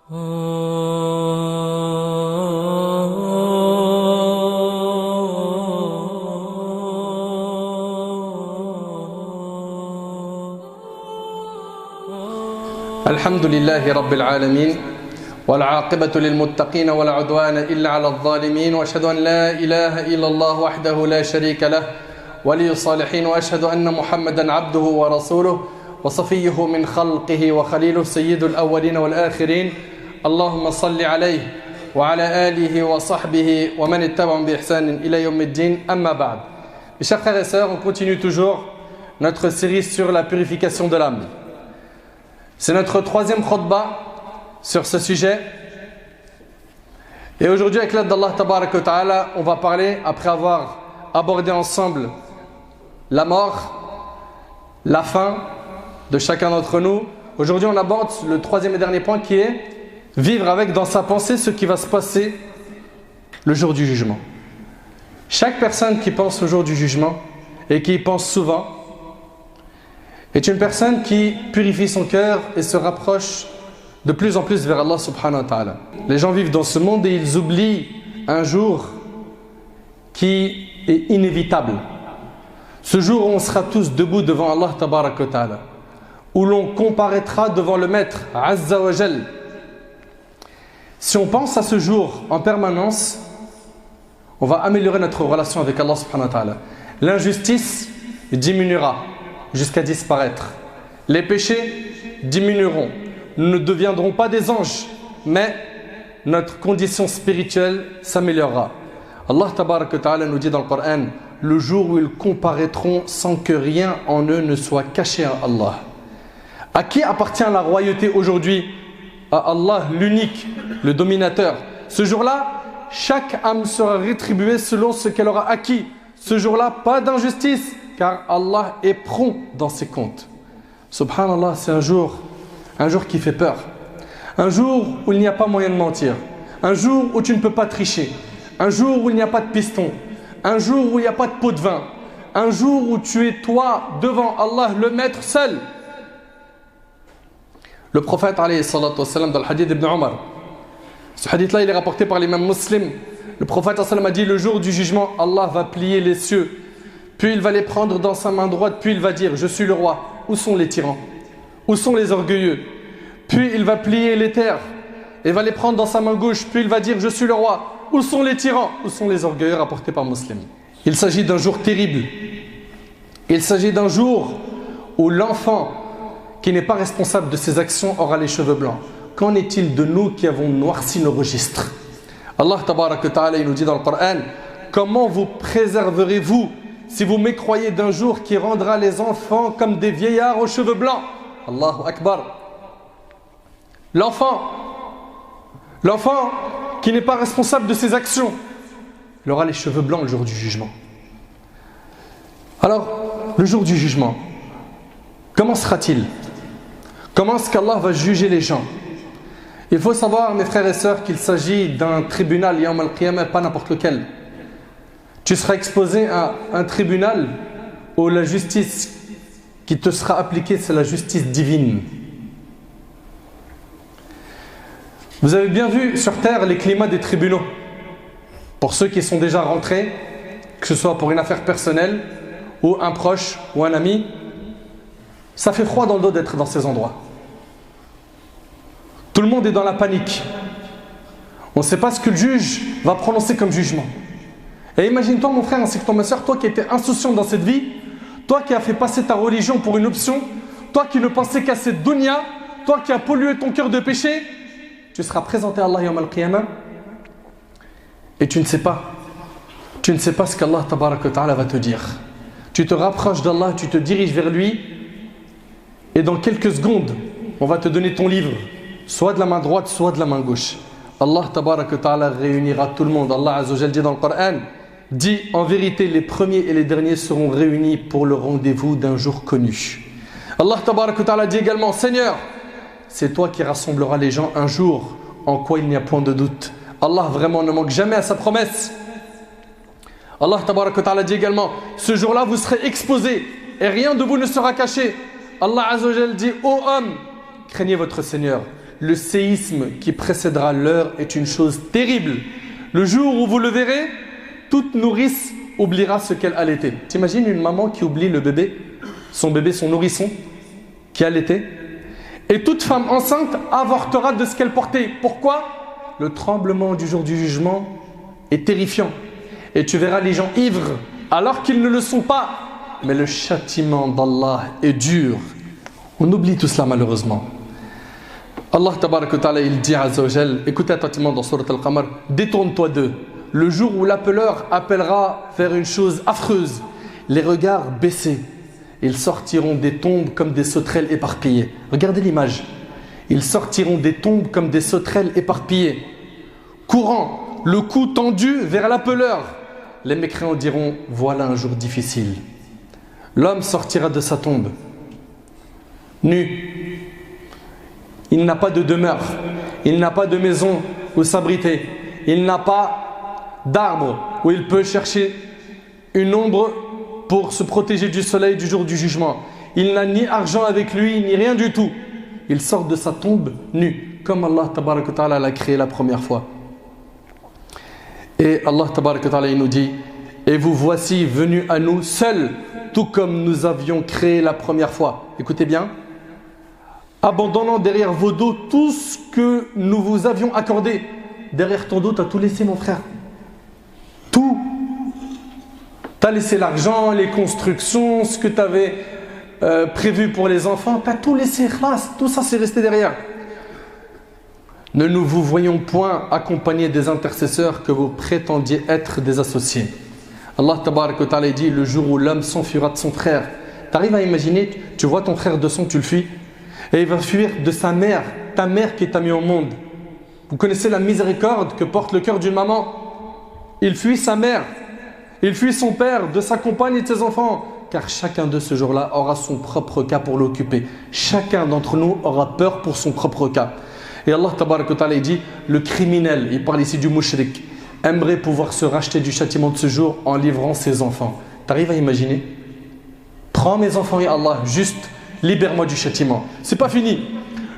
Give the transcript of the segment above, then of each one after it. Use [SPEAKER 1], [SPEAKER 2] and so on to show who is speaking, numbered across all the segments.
[SPEAKER 1] الحمد لله رب العالمين والعاقبة للمتقين ولا عدوان إلا على الظالمين وأشهد أن لا إله إلا الله وحده لا شريك له ولي الصالحين وأشهد أن محمدا عبده ورسوله وصفيه من خلقه وخليله سيد الأولين والآخرين اللهم صل عليه وعلى آله وصحبه ومن اتبعهم بإحسان إلى يوم الدين أما بعد. Mes chers frères et sœurs, on continue toujours notre série sur la purification de l'âme. C'est notre troisième khutbah sur ce sujet. Et aujourd'hui, avec l'aide d'Allah Tabarak wa Ta'ala, on va parler, après avoir abordé ensemble la mort, la fin de chacun d'entre nous. Aujourd'hui, on aborde le troisième et dernier point qui est vivre avec dans sa pensée ce qui va se passer le jour du jugement. Chaque personne qui pense au jour du jugement et qui y pense souvent est une personne qui purifie son cœur et se rapproche de plus en plus vers Allah subhanahu wa ta'ala. Les gens vivent dans ce monde et ils oublient un jour qui est inévitable. Ce jour où on sera tous debout devant Allah tabarak wa ta'ala, où l'on comparaîtra devant le Maître Azza wa Jal. Si on pense à ce jour en permanence, on va améliorer notre relation avec Allah subhanahu wa ta'ala. L'injustice diminuera jusqu'à disparaître. Les péchés diminueront. Nous ne deviendrons pas des anges, mais notre condition spirituelle s'améliorera. Allah tabarak wa ta'ala nous dit dans le Coran, le jour où ils comparaîtront sans que rien en eux ne soit caché à Allah. À qui appartient la royauté aujourd'hui? À Allah, l'unique, le dominateur. Ce jour-là, chaque âme sera rétribuée selon ce qu'elle aura acquis. Ce jour-là, pas d'injustice, car Allah est prompt dans ses comptes. Subhanallah, c'est un jour qui fait peur. Un jour où il n'y a pas moyen de mentir. Un jour où tu ne peux pas tricher. Un jour où il n'y a pas de piston. Un jour où il n'y a pas de pot de vin. Un jour où tu es toi devant Allah, le maître seul. Le prophète alayhi salatu wassalam dans le hadith d'Ibn Omar. Ce hadith-là, il est rapporté par l'imam Muslim. Le prophète a dit, le jour du jugement, Allah va plier les cieux. Puis il va les prendre dans sa main droite. Puis il va dire, je suis le roi. Où sont les tyrans? Où sont les orgueilleux? Puis il va plier les terres. Et va les prendre dans sa main gauche. Puis il va dire, je suis le roi. Où sont les tyrans? Où sont les orgueilleux? Rapporté par Muslim. Il s'agit d'un jour terrible. Il s'agit d'un jour où l'enfant qui n'est pas responsable de ses actions aura les cheveux blancs. Qu'en est-il de nous qui avons noirci nos registres? Allah tabarak wa ta'ala nous dit dans le Coran, comment vous préserverez-vous si vous mécroyez d'un jour qui rendra les enfants comme des vieillards aux cheveux blancs? Allahu Akbar. L'enfant qui n'est pas responsable de ses actions, il aura les cheveux blancs le jour du jugement. Alors, le jour du jugement, comment sera-t-il? Comment est-ce qu'Allah va juger les gens? Il faut savoir, mes frères et sœurs, qu'il s'agit d'un tribunal, Yawm al-Qiyamah, pas n'importe lequel. Tu seras exposé à un tribunal où la justice qui te sera appliquée, c'est la justice divine. Vous avez bien vu sur terre les climats des tribunaux. Pour ceux qui sont déjà rentrés, que ce soit pour une affaire personnelle ou un proche ou un ami, ça fait froid dans le dos d'être dans ces endroits. Tout le monde est dans la panique. On ne sait pas ce que le juge va prononcer comme jugement. Et imagine-toi mon frère ainsi que toi ma soeur, toi qui étais insouciant dans cette vie, toi qui as fait passer ta religion pour une option, toi qui ne pensais qu'à cette dunya, toi qui as pollué ton cœur de péché, tu seras présenté à Allah Yawm al-Qiyamah et tu ne sais pas ce qu'Allah tabarak wa ta'ala va te dire. Tu te rapproches d'Allah, tu te diriges vers lui et dans quelques secondes, on va te donner ton livre, soit de la main droite, soit de la main gauche. Allah tabarak wa ta'ala réunira tout le monde. Allah azza wa jalla dit dans le Coran, dit en vérité les premiers et les derniers seront réunis pour le rendez-vous d'un jour connu. Allah tabarak wa ta'ala dit également, Seigneur, c'est toi qui rassembleras les gens un jour en quoi il n'y a point de doute. Allah vraiment ne manque jamais à sa promesse. Allah tabarak wa ta'ala dit également, ce jour-là vous serez exposés et rien de vous ne sera caché. Allah azza wa jalla dit, ô homme, craignez votre Seigneur. le séisme qui précédera l'heure est une chose terrible. Le jour où vous le verrez, toute nourrice oubliera ce qu'elle allaitait. T'imagines une maman qui oublie le bébé, son nourrisson, qui allaitait? Et toute femme enceinte avortera de ce qu'elle portait. Pourquoi? Le tremblement du jour du jugement est terrifiant. Et tu verras les gens ivres alors qu'ils ne le sont pas. Mais le châtiment d'Allah est dur. On oublie tout cela malheureusement. Allah tabarak wa ta'ala, il dit Azza wa Jal, écoutez attentivement dans Surat Al-Qamar, détourne-toi d'eux. Le jour où l'appeleur appellera vers une chose affreuse, les regards baissés, ils sortiront des tombes comme des sauterelles éparpillées. Regardez l'image. Ils sortiront des tombes comme des sauterelles éparpillées, courant, le cou tendu vers l'appeleur. Les mécréants diront, voilà un jour difficile. L'homme sortira de sa tombe, nu. Il n'a pas de demeure, il n'a pas de maison où s'abriter, il n'a pas d'arbre où il peut chercher une ombre pour se protéger du soleil du jour du jugement. Il n'a ni argent avec lui, ni rien du tout. Il sort de sa tombe nu, comme Allah tabaraka wa ta'ala l'a créé la première fois. Et Allah tabaraka wa ta'ala il nous dit, et vous voici venus à nous seuls, tout comme nous avions créé la première fois. Écoutez bien. Abandonnant derrière vos dos tout ce que nous vous avions accordé. Derrière ton dos, tu as tout laissé, mon frère. Tout. Tu as laissé l'argent, les constructions, ce que tu avais prévu pour les enfants. Tu as tout laissé, khlas. Tout ça, c'est resté derrière. Ne nous vous voyons point accompagnés des intercesseurs que vous prétendiez être des associés. Allah tabarak wa ta'ala dit, le jour où l'homme s'enfuira de son frère. Tu arrives à imaginer, tu vois ton frère de sang, tu le fuis. Et il va fuir de sa mère, ta mère qui t'a mis au monde. Vous connaissez la miséricorde que porte le cœur d'une maman. Il fuit sa mère, il fuit son père, de sa compagne et de ses enfants. Car chacun de ce jour-là aura son propre cas pour l'occuper. Chacun d'entre nous aura peur pour son propre cas. Et Allah tabarak wa ta'ala dit, le criminel, il parle ici du mushrik, aimerait pouvoir se racheter du châtiment de ce jour en livrant ses enfants. T'arrives à imaginer? Prends mes enfants, ya Allah, juste libère-moi du châtiment. C'est pas fini.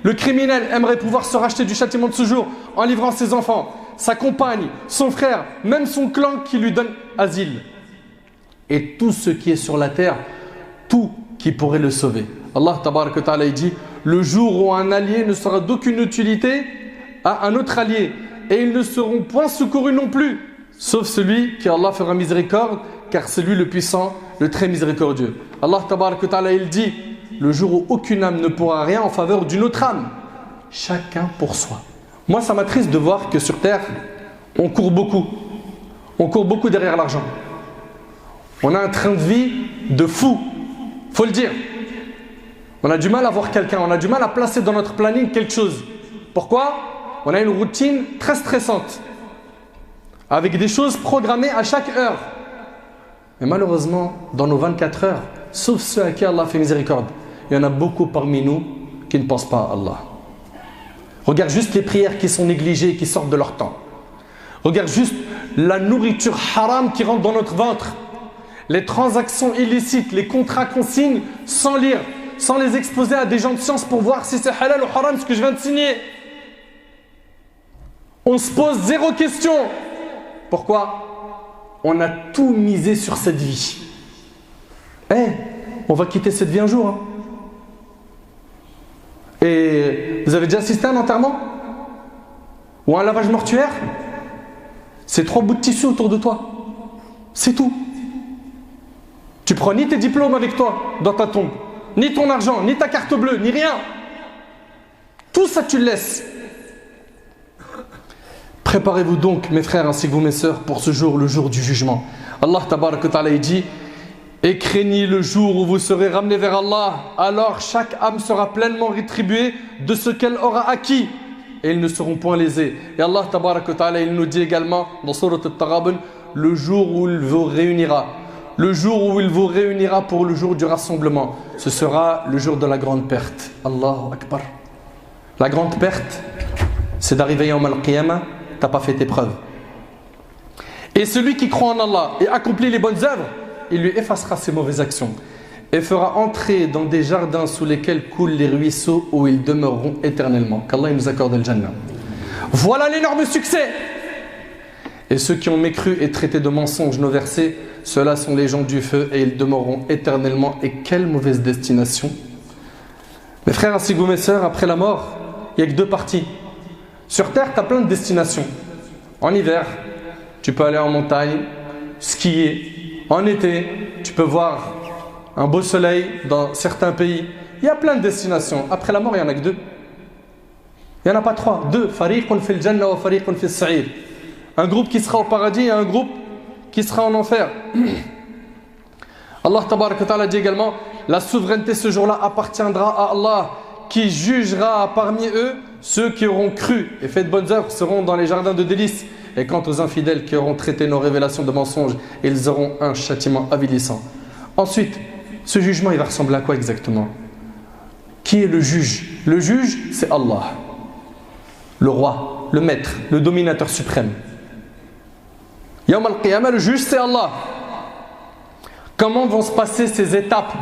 [SPEAKER 1] Le criminel aimerait pouvoir se racheter du châtiment de ce jour en livrant ses enfants, sa compagne, son frère, même son clan qui lui donne asile. Et tout ce qui est sur la terre, tout qui pourrait le sauver. Allah tabarak wa ta'ala dit, le jour où un allié ne sera d'aucune utilité à un autre allié, et ils ne seront point secourus non plus, sauf celui qui Allah fera miséricorde, car c'est lui le puissant, le très miséricordieux. Allah tabarak wa ta'ala il dit, le jour où aucune âme ne pourra rien en faveur d'une autre âme. Chacun pour soi. Moi, ça m'attriste de voir que sur terre, on court beaucoup. On court beaucoup derrière l'argent. On a un train de vie de fou. Faut le dire. On a du mal à voir quelqu'un. On a du mal à placer dans notre planning quelque chose. Pourquoi? On a une routine très stressante. Avec des choses programmées à chaque heure. Mais malheureusement, dans nos 24 heures, sauf ceux à qui Allah fait miséricorde, il y en a beaucoup parmi nous qui ne pensent pas à Allah. Regarde juste les prières qui sont négligées et qui sortent de leur temps. Regarde juste la nourriture haram qui rentre dans notre ventre. Les transactions illicites, les contrats qu'on signe sans lire, sans les exposer à des gens de science pour voir si c'est halal ou haram ce que je viens de signer. On se pose zéro question. Pourquoi? On a tout misé sur cette vie. On va quitter cette vie un jour. Hein. Et vous avez déjà assisté à un enterrement? Ou à un lavage mortuaire? C'est 3 bouts de tissu autour de toi. C'est tout. Tu prends ni tes diplômes avec toi dans ta tombe, ni ton argent, ni ta carte bleue, ni rien. Tout ça tu le laisses. Préparez-vous donc, mes frères ainsi que vous, mes sœurs, pour ce jour, le jour du jugement. Allah tabarak wa ta'ala dit, et craignez le jour où vous serez ramenés vers Allah, alors chaque âme sera pleinement rétribuée de ce qu'elle aura acquis et ils ne seront point lésés. Et Allah tabarak wa ta'ala il nous dit également dans Surat Al-Taghabun, le jour où il vous réunira, le jour où il vous réunira pour le jour du rassemblement, ce sera le jour de la grande perte. Allahu Akbar. La grande perte, c'est d'arriver Yawm al-Qiyamah, tu n'as pas fait tes preuves. Et celui qui croit en Allah et accomplit les bonnes œuvres, il lui effacera ses mauvaises actions. et fera entrer dans des jardins sous lesquels coulent les ruisseaux où ils demeureront éternellement. Qu'Allah nous accorde le Jannah. Voilà l'énorme succès. Et ceux qui ont mécru et traité de mensonges nos versets, ceux-là sont les gens du feu et ils demeureront éternellement. Et quelle mauvaise destination. Mes frères ainsi que mes sœurs, après la mort, il n'y a que deux parties. Sur terre, tu as plein de destinations. En hiver, tu peux aller en montagne, skier. En été, tu peux voir un beau soleil dans certains pays. Il y a plein de destinations. Après la mort, il n'y en a que deux. Il n'y en a pas trois. Deux. Fariqun fil jannah wa fariqun fil sa'ir. Un groupe qui sera au paradis et un groupe qui sera en enfer. Allah tabaraka wa ta'ala dit également: la souveraineté ce jour-là appartiendra à Allah, qui jugera parmi eux ceux qui auront cru et fait de bonnes œuvres seront dans les jardins de délices. Et quant aux infidèles qui auront traité nos révélations de mensonges, ils auront un châtiment avilissant. Ensuite, ce jugement, il va ressembler à quoi exactement? Qui est le juge? Le juge, c'est Allah, le roi, le maître, le dominateur suprême. Yawm al-Qiyamah, le juge, c'est Allah. Comment vont se passer ces étapes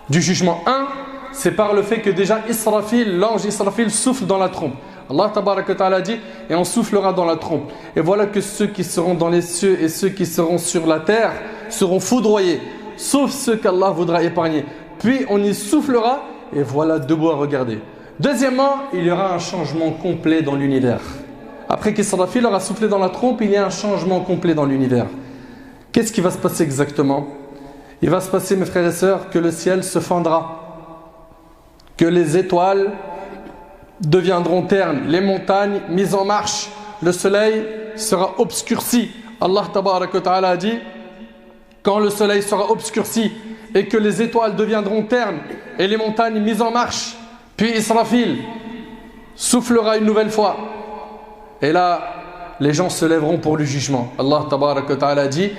[SPEAKER 1] du jugement? Un, c'est par le fait que déjà Israfil, l'ange Israfil, souffle dans la trompe. Allah tabaraka wa ta'ala dit: et on soufflera dans la trompe. Et voilà que ceux qui seront dans les cieux et ceux qui seront sur la terre seront foudroyés, sauf ceux qu'Allah voudra épargner. Puis on y soufflera et voilà debout à regarder. Deuxièmement, il y aura un changement complet dans l'univers. Après qu'Israfil aura soufflé dans la trompe, il y a un changement complet dans l'univers. Qu'est-ce qui va se passer exactement? Il va se passer, mes frères et sœurs, que le ciel se fendra, que les étoiles deviendront ternes, les montagnes mises en marche, le soleil sera obscurci. Allah tabaraka wa ta'ala a dit: quand le soleil sera obscurci et que les étoiles deviendront ternes et les montagnes mises en marche, puis Israfil soufflera une nouvelle fois. Et là, les gens se lèveront pour le jugement. Allah tabaraka wa ta'ala a dit: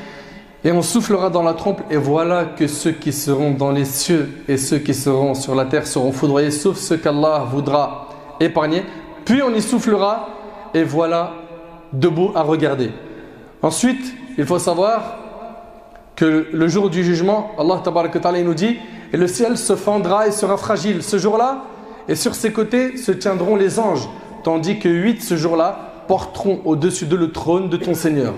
[SPEAKER 1] et on soufflera dans la trompe et voilà que ceux qui seront dans les cieux et ceux qui seront sur la terre seront foudroyés, sauf ceux qu'Allah voudra épargner. Puis on y soufflera et voilà debout à regarder. Ensuite, il faut savoir que le jour du jugement, Allah tabaraka wa ta'ala nous dit: et le ciel se fendra et sera fragile ce jour-là, et sur ses côtés se tiendront les anges, tandis que 8 ce jour-là porteront au-dessus d'eux le trône de ton Seigneur.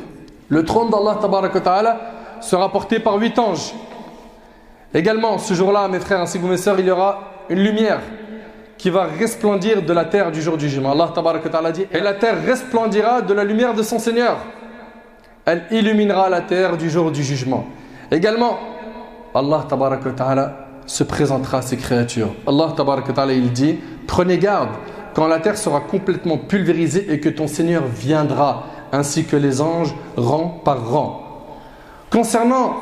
[SPEAKER 1] Le trône d'Allah tabaraka wa ta'ala sera porté par 8 anges. Également, ce jour-là, mes frères ainsi que mes sœurs, il y aura une lumière qui va resplendir de la terre du jour du jugement. Allah tabaraka wa ta'ala dit: et la terre resplendira de la lumière de son Seigneur. Elle illuminera la terre du jour du jugement. Également, Allah tabaraka wa ta'ala se présentera à ses créatures. Allah tabaraka wa ta'ala, il dit: prenez garde quand la terre sera complètement pulvérisée et que ton Seigneur viendra, ainsi que les anges, rang par rang. Concernant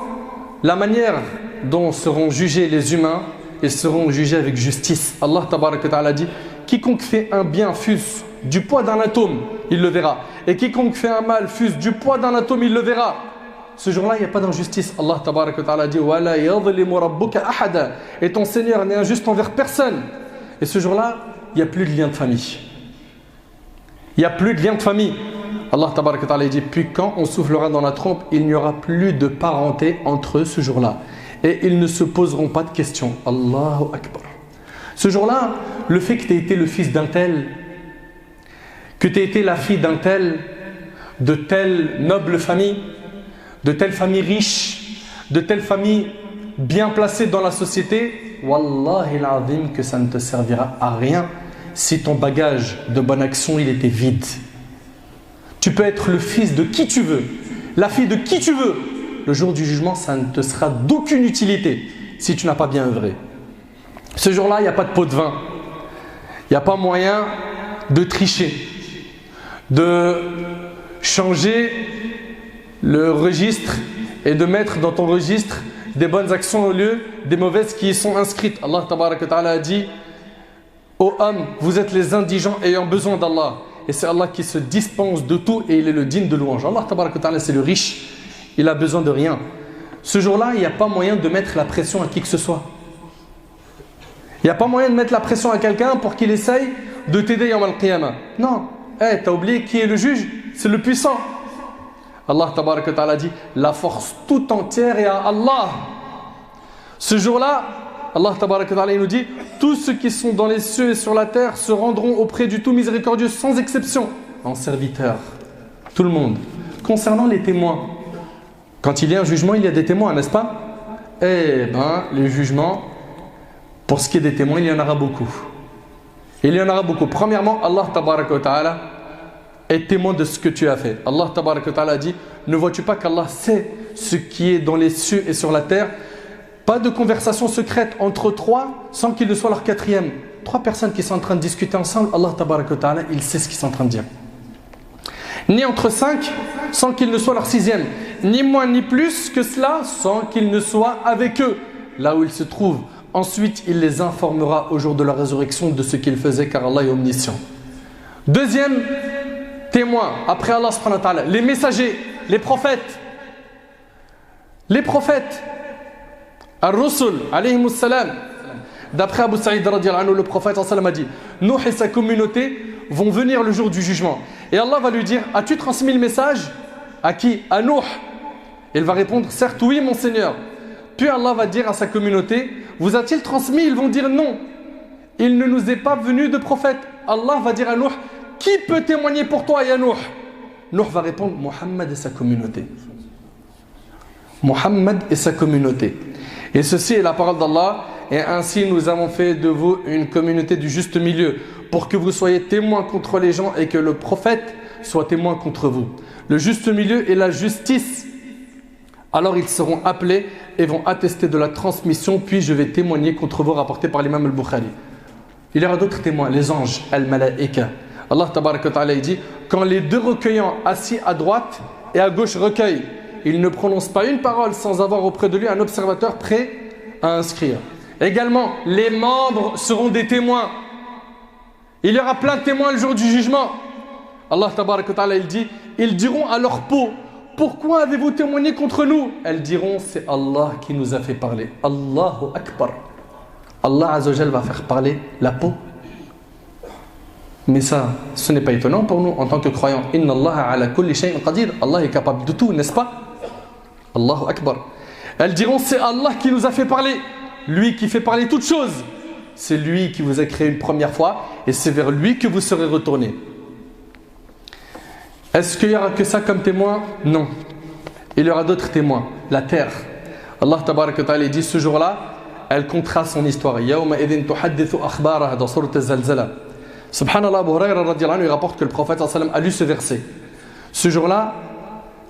[SPEAKER 1] la manière dont seront jugés les humains, ils seront jugés avec justice. Allah tabaraka wa ta'ala dit: quiconque fait un bien fût du poids d'un atome, il le verra. Et quiconque fait un mal fût du poids d'un atome, il le verra. Ce jour-là, il n'y a pas d'injustice. Allah tabaraka wa ta'ala dit: wala yadhlimu rabbuka ahada. Et ton Seigneur n'est injuste envers personne. Et ce jour-là, il n'y a plus de lien de famille. Il n'y a plus de lien de famille. Allah tabaraka wa ta'ala dit: puis quand on soufflera dans la trompe, il n'y aura plus de parenté entre eux ce jour-là. Et ils ne se poseront pas de questions. Allahu Akbar. Ce jour-là, le fait que tu aies été le fils d'un tel, que tu aies été la fille d'un tel, de telle noble famille, de telle famille riche, de telle famille bien placée dans la société, Wallahi l'azim que ça ne te servira à rien si ton bagage de bonne action il était vide. Tu peux être le fils de qui tu veux, la fille de qui tu veux. Le jour du jugement, ça ne te sera d'aucune utilité si tu n'as pas bien œuvré. Ce jour-là, il n'y a pas de pot de vin. Il n'y a pas moyen de tricher, de changer le registre et de mettre dans ton registre des bonnes actions au lieu des mauvaises qui y sont inscrites. Allah tabaraka wa ta'ala a dit: ô hommes, vous êtes les indigents ayant besoin d'Allah. Et c'est Allah qui se dispense de tout et il est le digne de louange. Allah tabaraka wa ta'ala, c'est le riche. Il a besoin de rien. Ce jour-là, il n'y a pas moyen de mettre la pression à qui que ce soit. Il n'y a pas moyen de mettre la pression à quelqu'un pour qu'il essaye de t'aider yawm al-qiyamah. Non. T'as oublié qui est le juge? C'est le puissant. Allah tabaraka wa ta'ala dit: la force tout entière est à Allah. Ce jour-là, Allah tabaraka wa ta'ala nous dit, tous ceux qui sont dans les cieux et sur la terre se rendront auprès du tout miséricordieux sans exception, en serviteur. Tout le monde. Concernant les témoins, quand il y a un jugement, il y a des témoins, n'est-ce pas? Eh bien, les jugements, pour ce qui est des témoins, il y en aura beaucoup. Il y en aura beaucoup. Premièrement, Allah tabaraka wa ta'ala est témoin de ce que tu as fait. Allah tabaraka wa ta'ala dit, ne vois-tu pas qu'Allah sait ce qui est dans les cieux et sur la terre? Pas de conversation secrète entre trois sans qu'il ne soit leur quatrième. Trois personnes qui sont en train de discuter ensemble, Allah tabaraka wa ta'ala, il sait ce qu'ils sont en train de dire. Ni entre cinq sans qu'il ne soit leur sixième. Ni moins ni plus que cela sans qu'il ne soit avec eux, là où ils se trouvent. Ensuite, il les informera au jour de la résurrection de ce qu'ils faisaient, car Allah est omniscient. Deuxième témoin, après Allah subhanahu wa ta'ala, les messagers, les prophètes. Les prophètes, Ar-Rusul, alayhimus salam. D'après Abu Sa'id radiyallahu anhu, le prophète sallallahu alayhi wa sallam a dit, Nuh et sa communauté vont venir le jour du jugement. Et Allah va lui dire, as-tu transmis le message? À qui? À Nuh. Il va répondre, certes oui mon Seigneur. Puis Allah va dire à sa communauté, vous a-t-il transmis? Ils vont dire non. Il ne nous est pas venu de prophète. Allah va dire à Nuh, qui peut témoigner pour toi, ya Nuh? Nuh va répondre, Muhammad et sa communauté. Muhammad et sa communauté. Et ceci est la parole d'Allah. Et ainsi nous avons fait de vous une communauté du juste milieu, pour que vous soyez témoins contre les gens et que le prophète soit témoin contre vous. Le juste milieu est la justice. Alors ils seront appelés et vont attester de la transmission, puis je vais témoigner contre vous, rapporté par l'imam al-Bukhari. Il y aura d'autres témoins, les anges, al-Malaika. Allah tabaraka wa ta'ala dit, quand les deux recueillants assis à droite et à gauche recueillent, ils ne prononcent pas une parole sans avoir auprès de lui un observateur prêt à inscrire. Également, les membres seront des témoins. Il y aura plein de témoins le jour du jugement. Allah tabaraka wa ta'ala, il dit, ils diront à leur peau, pourquoi avez-vous témoigné contre nous? Elles diront, c'est Allah qui nous a fait parler. Allahu Akbar. Allah Azza wa Jal va faire parler la peau. Mais ça, ce n'est pas étonnant pour nous en tant que croyants. Inna Allah ala kulli shay'in qadir. Allah est capable de tout, n'est-ce pas? Allahu Akbar. Elles diront, c'est Allah qui nous a fait parler. Lui qui fait parler toutes choses. C'est lui qui vous a créé une première fois et c'est vers lui que vous serez retournés. Est-ce qu'il n'y aura que ça comme témoin? Non. Il y aura d'autres témoins. La terre. Allah tabaraka wa ta'ala dit, ce jour-là, elle comptera son histoire. Yawma idhin tuhaddithu akhbaraha dans sourate Az-Zalzala. Subhanallah, Abu Hurayra radiyallahu anhu, il rapporte que le prophète sallallahu alayhi wa sallam a lu ce verset. Ce jour-là,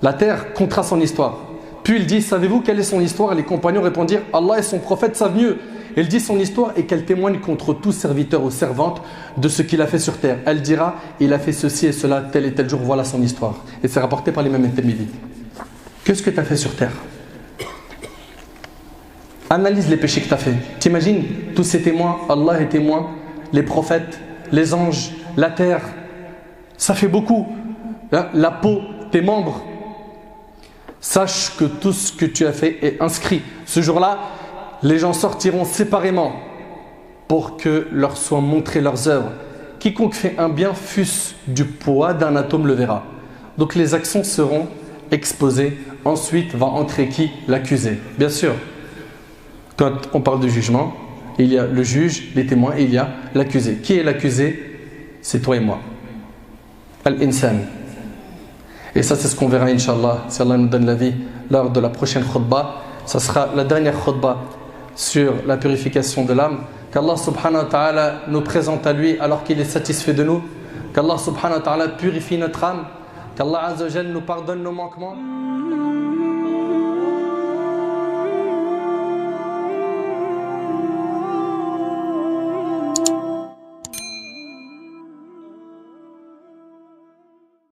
[SPEAKER 1] la terre comptera son histoire. Puis il dit, savez-vous quelle est son histoire? Les compagnons répondirent, Allah et son prophète savent mieux. Il dit son histoire et qu'elle témoigne contre tout serviteur ou servante de ce qu'il a fait sur terre. Elle dira, il a fait ceci et cela, tel et tel jour, voilà son histoire. Et c'est rapporté par l'imam At-Tirmidhi. Qu'est-ce que tu as fait sur terre? Analyse les péchés que tu as fait. T'imagines tous ces témoins, Allah est témoin, les prophètes, les anges, la terre. Ça fait beaucoup. La peau, tes membres. Sache que tout ce que tu as fait est inscrit. Ce jour-là, les gens sortiront séparément pour que leur soient montrées leurs œuvres. Quiconque fait un bien, fût-ce du poids d'un atome, le verra. Donc les actions seront exposées. Ensuite va entrer qui? L'accusé. Bien sûr, quand on parle de jugement, il y a le juge, les témoins et il y a l'accusé. Qui est l'accusé? C'est toi et moi. Al-Insan. Et ça, c'est ce qu'on verra, Inch'Allah, si Allah nous donne la vie, lors de la prochaine khutbah. Ça sera la dernière khutbah sur la purification de l'âme. Qu'Allah subhanahu wa ta'ala nous présente à lui alors qu'il est satisfait de nous. Qu'Allah subhanahu wa ta'ala purifie notre âme. Qu'Allah azza wa jalla nous pardonne nos manquements.